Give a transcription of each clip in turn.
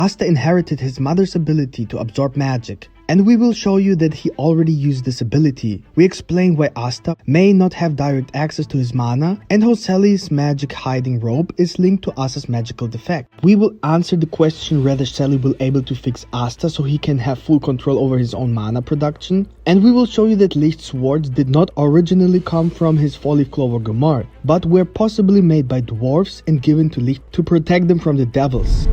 Asta inherited his mother's ability to absorb magic, and we will show you that he already used this ability. We explain why Asta may not have direct access to his mana, and how Sally's magic hiding robe is linked to Asta's magical defect. We will answer the question whether Sally will be able to fix Asta so he can have full control over his own mana production, and we will show you that Licht's swords did not originally come from his 4-leaf clover Gomar, but were possibly made by dwarfs and given to Licht to protect them from the devils.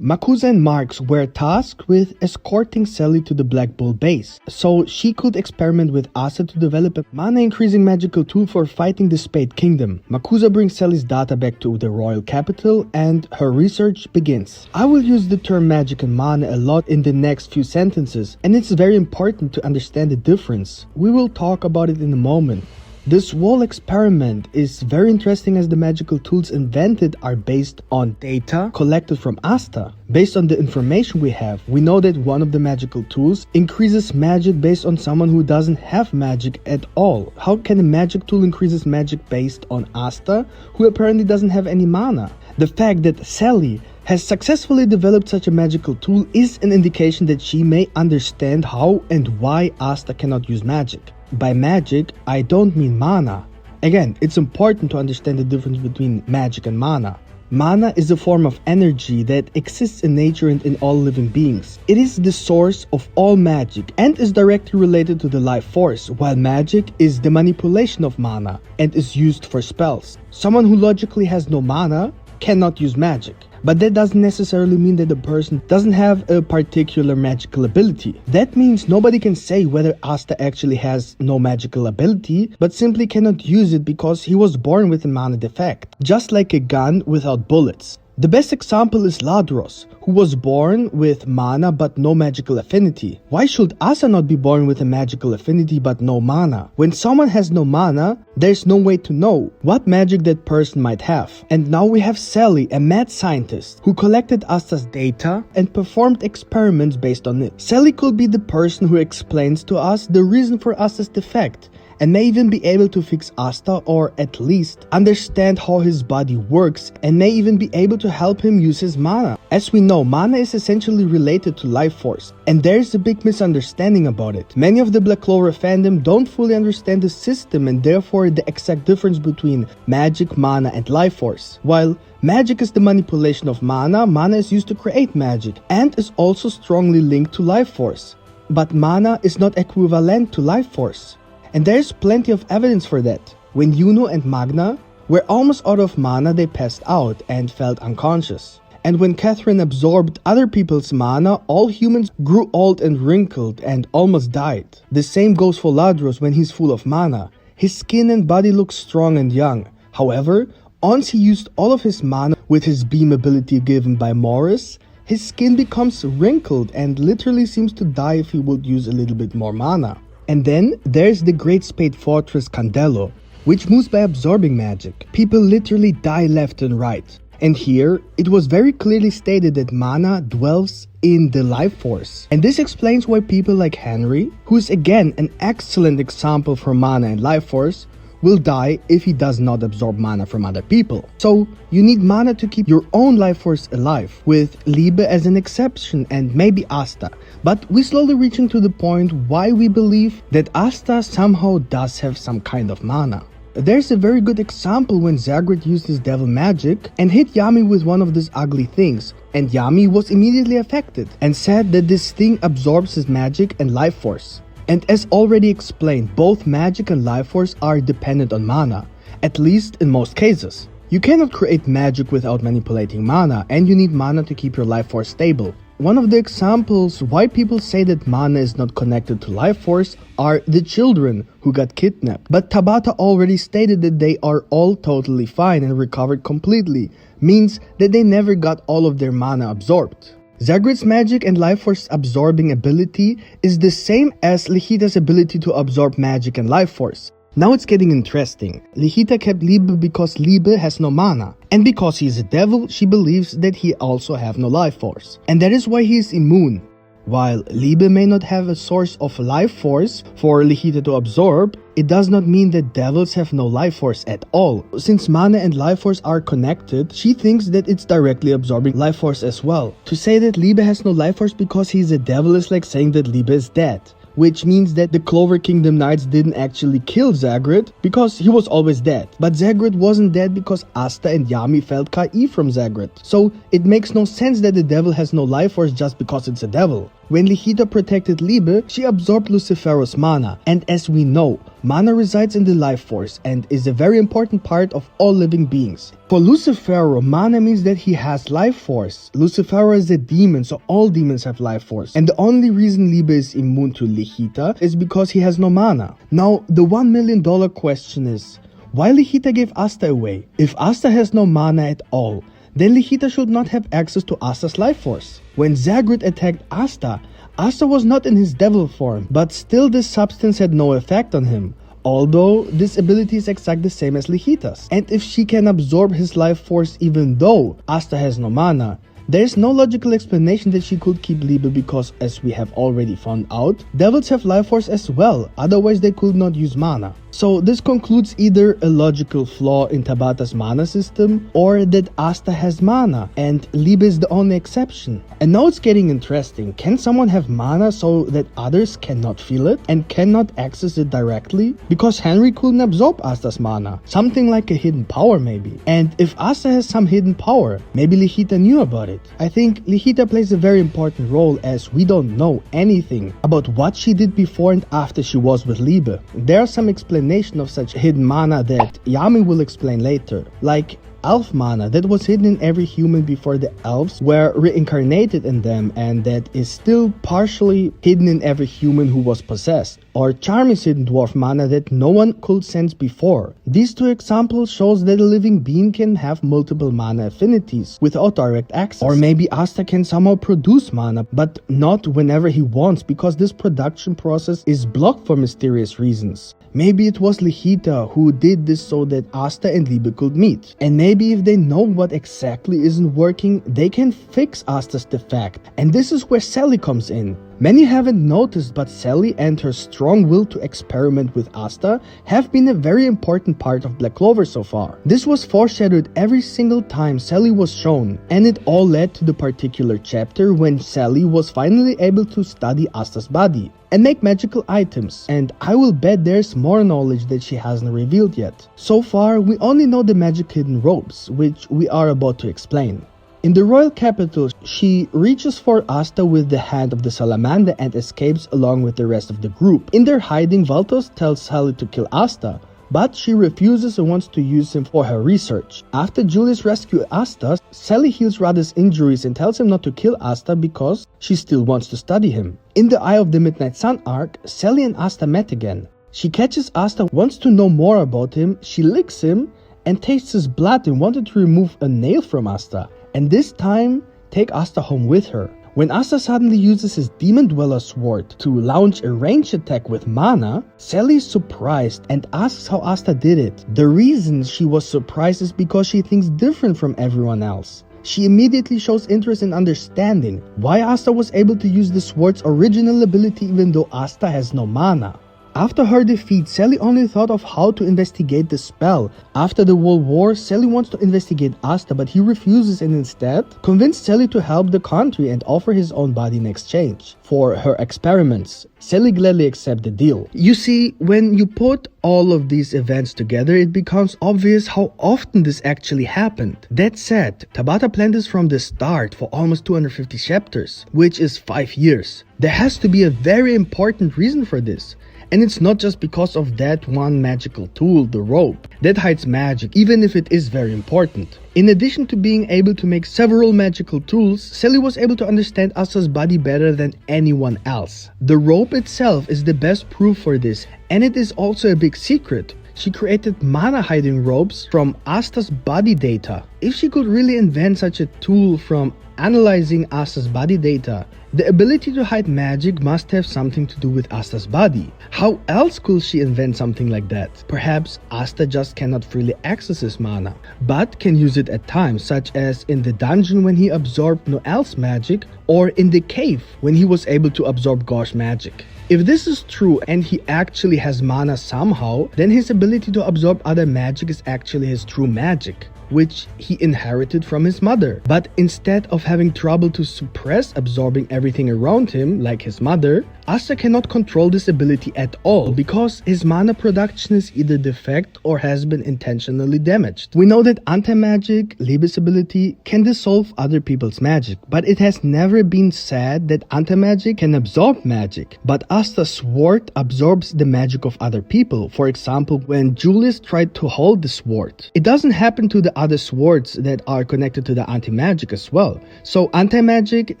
Makusa and Marx were tasked with escorting Sally to the Black Bull base, so she could experiment with Asta to develop a mana-increasing magical tool for fighting the Spade Kingdom. Makusa brings Sally's data back to the royal capital, and her research begins. I will use the term magic and mana a lot in the next few sentences, and it's very important to understand the difference. We will talk about it in a moment. This whole experiment is very interesting as the magical tools invented are based on data collected from Asta. Based on the information we have, we know that one of the magical tools increases magic based on someone who doesn't have magic at all. How can a magic tool increases magic based on Asta, who apparently doesn't have any mana? The fact that Sally has successfully developed such a magical tool is an indication that she may understand how and why Asta cannot use magic. By magic, I don't mean mana. Again, it's important to understand the difference between magic and mana. Mana is a form of energy that exists in nature and in all living beings. It is the source of all magic and is directly related to the life force, while magic is the manipulation of mana and is used for spells. Someone who logically has no mana cannot use magic. But that doesn't necessarily mean that the person doesn't have a particular magical ability. That means nobody can say whether Asta actually has no magical ability, but simply cannot use it because he was born with a mana defect, just like a gun without bullets. The best example is Ladros, who was born with mana but no magical affinity. Why should Asta not be born with a magical affinity but no mana? When someone has no mana, there's no way to know what magic that person might have. And now we have Sally, a mad scientist, who collected Asta's data and performed experiments based on it. Sally could be the person who explains to us the reason for Asta's defect, and may even be able to fix Asta, or at least understand how his body works, and may even be able to help him use his mana. As we know, mana is essentially related to life force, and there's a big misunderstanding about it. Many of the Black Clover fandom don't fully understand the system and therefore the exact difference between magic, mana and life force. While magic is the manipulation of mana, mana is used to create magic and is also strongly linked to life force. But mana is not equivalent to life force. And there's plenty of evidence for that. When Yuno and Magna were almost out of mana, they passed out and felt unconscious. And when Catherine absorbed other people's mana, all humans grew old and wrinkled and almost died. The same goes for Ladros when he's full of mana. His skin and body look strong and young. However, once he used all of his mana with his beam ability given by Morris, his skin becomes wrinkled and literally seems to die if he would use a little bit more mana. And then there's the Great Spade Fortress Candelo, which moves by absorbing magic. People literally die left and right. And here, it was very clearly stated that mana dwells in the life force. And this explains why people like Henry, who is again an excellent example for mana and life force, will die if he does not absorb mana from other people. So you need mana to keep your own life force alive, with Liebe as an exception and maybe Asta. But we're slowly reaching to the point why we believe that Asta somehow does have some kind of mana. There's a very good example when Zagred used his devil magic and hit Yami with one of these ugly things, and Yami was immediately affected and said that this thing absorbs his magic and life force. And as already explained, both magic and life force are dependent on mana, at least in most cases. You cannot create magic without manipulating mana, and you need mana to keep your life force stable. One of the examples why people say that mana is not connected to life force are the children who got kidnapped. But Tabata already stated that they are all totally fine and recovered completely, means that they never got all of their mana absorbed. Zagred's magic and life force absorbing ability is the same as Licita's ability to absorb magic and life force. Now it's getting interesting. Licita kept Liebe because Liebe has no mana, and because he is a devil, she believes that he also have no life force, and that is why he is immune. While Liebe may not have a source of life force for Licita to absorb, it does not mean that devils have no life force at all. Since mana and life force are connected, she thinks that it's directly absorbing life force as well. To say that Liebe has no life force because he's a devil is like saying that Liebe is dead. Which means that the Clover Kingdom Knights didn't actually kill Zagred because he was always dead. But Zagred wasn't dead because Asta and Yami felt Ki from Zagred. So it makes no sense that the devil has no life force just because it's a devil. When Licita protected Liebe, she absorbed Lucifero's mana, and as we know, mana resides in the life force and is a very important part of all living beings. For Lucifero, mana means that he has life force. Lucifero is a demon, so all demons have life force. And the only reason Liebe is immune to Licita is because he has no mana. Now, the $1 million question is, why Licita gave Asta away? If Asta has no mana at all, then Licita should not have access to Asta's life force. When Zagred attacked Asta, Asta was not in his devil form, but still this substance had no effect on him. Although this ability is exactly the same as Licita's. And if she can absorb his life force even though Asta has no mana, there is no logical explanation that she could keep Liebe because, as we have already found out, devils have life force as well, otherwise they could not use mana. So this concludes either a logical flaw in Tabata's mana system or that Asta has mana and Liebe is the only exception. And now it's getting interesting. Can someone have mana so that others cannot feel it and cannot access it directly? Because Henry couldn't absorb Asta's mana. Something like a hidden power maybe. And if Asta has some hidden power, maybe Licita knew about it. I think Licita plays a very important role as we don't know anything about what she did before and after she was with Liebe. There are some explanations of such hidden mana that Yami will explain later, like elf mana that was hidden in every human before the elves were reincarnated in them and that is still partially hidden in every human who was possessed, or Charmy's hidden dwarf mana that no one could sense before. These two examples shows that a living being can have multiple mana affinities without direct access. Or maybe Asta can somehow produce mana, but not whenever he wants because this production process is blocked for mysterious reasons. Maybe it was Licita who did this so that Asta and Liebe could meet. And maybe if they know what exactly isn't working, they can fix Asta's defect. And this is where Sally comes in. Many haven't noticed, but Sally and her strong will to experiment with Asta have been a very important part of Black Clover so far. This was foreshadowed every single time Sally was shown, and it all led to the particular chapter when Sally was finally able to study Asta's body and make magical items, and I will bet there's more knowledge that she hasn't revealed yet. So far, we only know the magic hidden robes, which we are about to explain. In the royal capital, she reaches for Asta with the hand of the salamander and escapes along with the rest of the group. In their hiding, Valtos tells Sally to kill Asta, but she refuses and wants to use him for her research. After Julius rescues Asta, Sally heals Radha's injuries and tells him not to kill Asta because she still wants to study him. In the Eye of the Midnight Sun arc, Sally and Asta met again. She catches Asta, wants to know more about him, she licks him and tastes his blood and wanted to remove a nail from Asta. And this time, take Asta home with her. When Asta suddenly uses his Demon Dweller sword to launch a ranged attack with mana, Sally is surprised and asks how Asta did it. The reason she was surprised is because she thinks different from everyone else. She immediately shows interest in understanding why Asta was able to use the sword's original ability even though Asta has no mana. After her defeat, Sally only thought of how to investigate the spell. After the World War, Sally wants to investigate Asta, but he refuses and instead convinced Sally to help the country and offer his own body in exchange for her experiments. Sally gladly accepts the deal. You see, when you put all of these events together, it becomes obvious how often this actually happened. That said, Tabata planned this from the start for almost 250 chapters, which is 5 years. There has to be a very important reason for this. And it's not just because of that one magical tool, the robe, that hides magic, even if it is very important. In addition to being able to make several magical tools, Sally was able to understand Asta's body better than anyone else. The robe itself is the best proof for this, and it is also a big secret. She created mana hiding robes from Asta's body data. If she could really invent such a tool from analyzing Asta's body data, the ability to hide magic must have something to do with Asta's body. How else could she invent something like that? Perhaps Asta just cannot freely access his mana, but can use it at times, such as in the dungeon when he absorbed Noel's magic, or in the cave when he was able to absorb Gosh magic. If this is true and he actually has mana somehow, then his ability to absorb other magic is actually his true magic, which he inherited from his mother. But instead of having trouble to suppress absorbing everything around him like his mother, Asta cannot control this ability at all because his mana production is either defect or has been intentionally damaged. We know that anti-magic, Liebe's ability, can dissolve other people's magic, but it has never been said that anti-magic can absorb magic. But Asta's sword absorbs the magic of other people. For example, when Julius tried to hold the sword, it doesn't happen to the other swords that are connected to the anti-magic as well. So anti-magic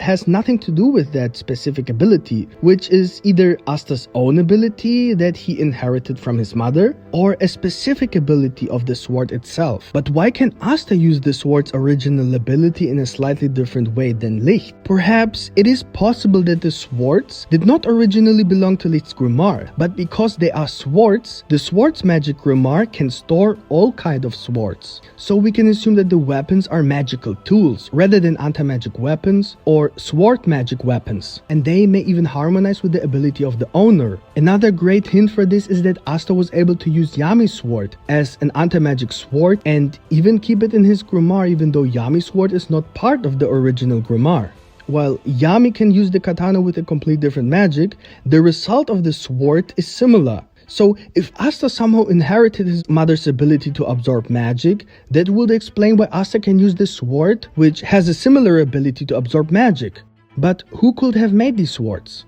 has nothing to do with that specific ability, which is either Asta's own ability that he inherited from his mother, or a specific ability of the sword itself. But why can Asta use the sword's original ability in a slightly different way than Licht? Perhaps it is possible that the swords did not originally belong to Licht's grimoire, but because they are swords, the sword's magic grimoire can store all kinds of swords. So we can assume that the weapons are magical tools rather than anti-magic weapons or sword magic weapons, and they may even harmonize with the ability of the owner. Another great hint for this is that Asta was able to use Yami's sword as an anti-magic sword and even keep it in his grimoire, even though Yami's sword is not part of the original grimoire. While Yami can use the katana with a complete different magic, the result of the sword is similar. So if Asta somehow inherited his mother's ability to absorb magic, that would explain why Asta can use the sword, which has a similar ability to absorb magic. But who could have made these swords?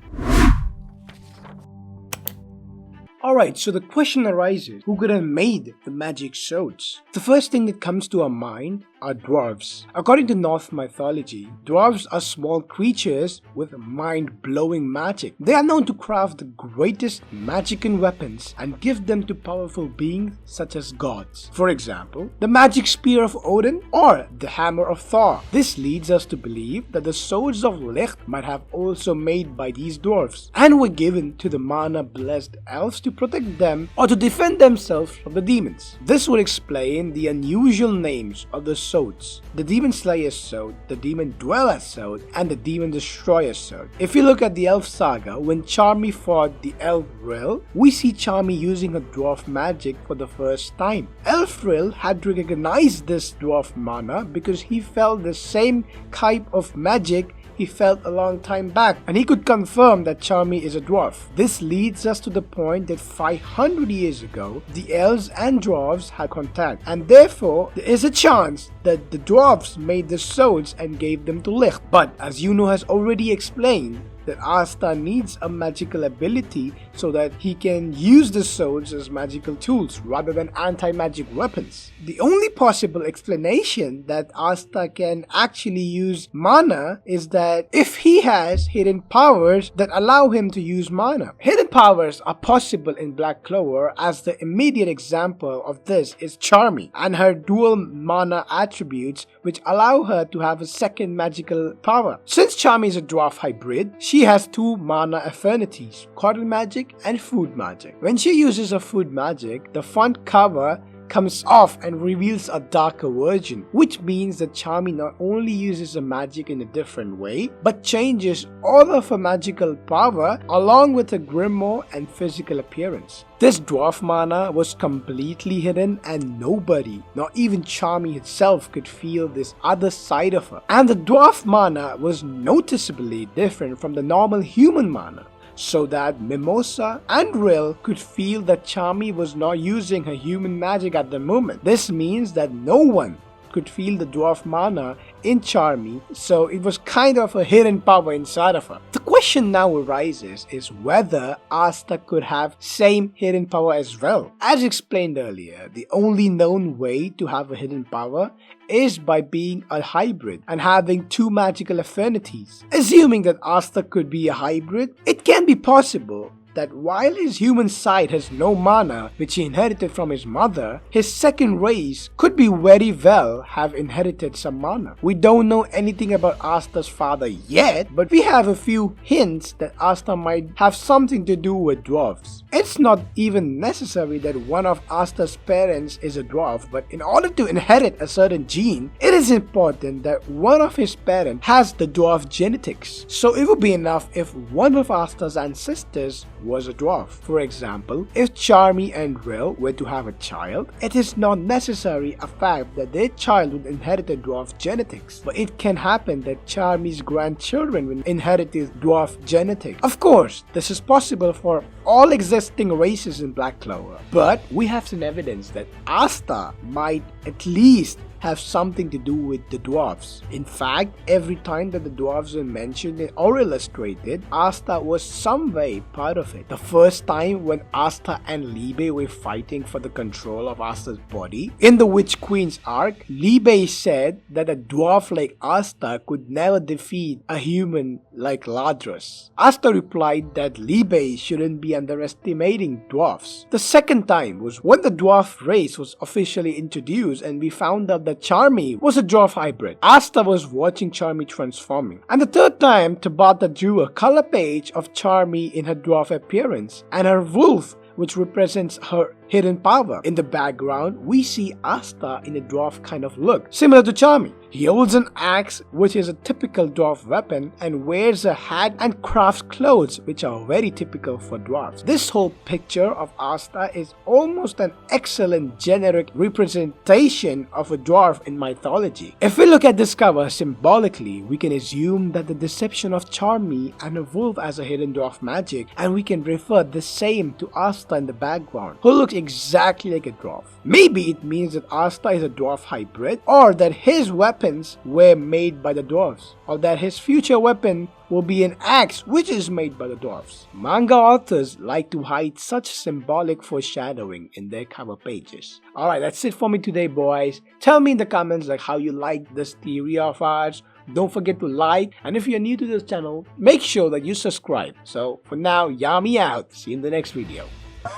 Alright, so the question arises, who could have made the magic swords? The first thing that comes to our mind are dwarfs. According to Norse mythology, dwarfs are small creatures with mind-blowing magic. They are known to craft the greatest magic and weapons and give them to powerful beings such as gods. For example, the magic spear of Odin or the hammer of Thor. This leads us to believe that the swords of Licht might have also made by these dwarfs and were given to the mana-blessed elves to protect them or to defend themselves from the demons. This would explain the unusual names of the swords: the Demon Slayer's sword, the Demon Dweller's sword, and the Demon Destroyer's sword. If you look at the Elf Saga, when Charmy fought the Elfril, we see Charmy using her dwarf magic for the first time. Elfril had to recognize this dwarf mana because he felt the same type of magic he felt a long time back, and he could confirm that Charmy is a dwarf. This leads us to the point that 500 years ago, the elves and dwarves had contact, and therefore there is a chance that the dwarves made the swords and gave them to Licht. But as Yuno has already explained, that Asta needs a magical ability so that he can use the swords as magical tools rather than anti-magic weapons. The only possible explanation that Asta can actually use mana is that if he has hidden powers that allow him to use mana. Hidden powers are possible in Black Clover, as the immediate example of this is Charmy and her dual mana attributes, which allow her to have a second magical power. Since Charmy is a dwarf hybrid, she has two mana affinities, cotton magic and food magic. When she uses her food magic, the front cover comes off and reveals a darker version, which means that Charmy not only uses the magic in a different way, but changes all of her magical power along with her grimoire and physical appearance. This dwarf mana was completely hidden and nobody, not even Charmy itself, could feel this other side of her. And the dwarf mana was noticeably different from the normal human mana, so that Mimosa and Rill could feel that Charmy was not using her human magic at the moment. This means that no one could feel the dwarf mana in Charmy, so it was kind of a hidden power inside of her. The question now arises is whether Asta could have same hidden power as well. As explained earlier, the only known way to have a hidden power is by being a hybrid and having two magical affinities. Assuming that Asta could be a hybrid, it can be possible that while his human side has no mana which he inherited from his mother, his second race could be very well have inherited some mana. We don't know anything about Asta's father yet, but we have a few hints that Asta might have something to do with dwarfs. It's not even necessary that one of Asta's parents is a dwarf, but in order to inherit a certain gene, it is important that one of his parents has the dwarf genetics. So it would be enough if one of Asta's ancestors was a dwarf. For example, if Charmy and Rill were to have a child, it is not necessary a fact that their child would inherit the dwarf genetics, but it can happen that Charmy's grandchildren will inherit his dwarf genetics. Of course, this is possible for all existing races in Black Clover, but we have some evidence that Asta might at least have something to do with the dwarfs. In fact, every time that the dwarfs were mentioned or illustrated, Asta was some way part of it. The first time when Asta and Liebe were fighting for the control of Asta's body, in the Witch Queen's arc, Liebe said that a dwarf like Asta could never defeat a human like Ladros. Asta replied that Liebe shouldn't be underestimating dwarfs. The second time was when the dwarf race was officially introduced and we found out that Charmy was a dwarf hybrid. Asta was watching Charmy transforming. And the third time, Tabata drew a color page of Charmy in her dwarf appearance and her wolf, which represents her hidden power. In the background, we see Asta in a dwarf kind of look, similar to Charmy. He holds an axe, which is a typical dwarf weapon, and wears a hat and crafts clothes, which are very typical for dwarfs. This whole picture of Asta is almost an excellent generic representation of a dwarf in mythology. If we look at this cover symbolically, we can assume that the deception of Charmy and a wolf as a hidden dwarf magic, and we can refer the same to Asta in the background, who looks exactly like a dwarf. Maybe it means that Asta is a dwarf hybrid, or that his weapons were made by the dwarfs, or that his future weapon will be an axe which is made by the dwarfs. Manga authors like to hide such symbolic foreshadowing in their cover pages. Alright, that's it for me today, boys. Tell me in the comments like how you like this theory of ours. Don't forget to like, and if you're new to this channel, make sure that you subscribe. So for now, Yami out. See you in the next video.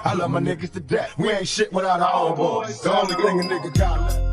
I love my niggas to death. We ain't shit without our own boys. The only thing a nigga got left.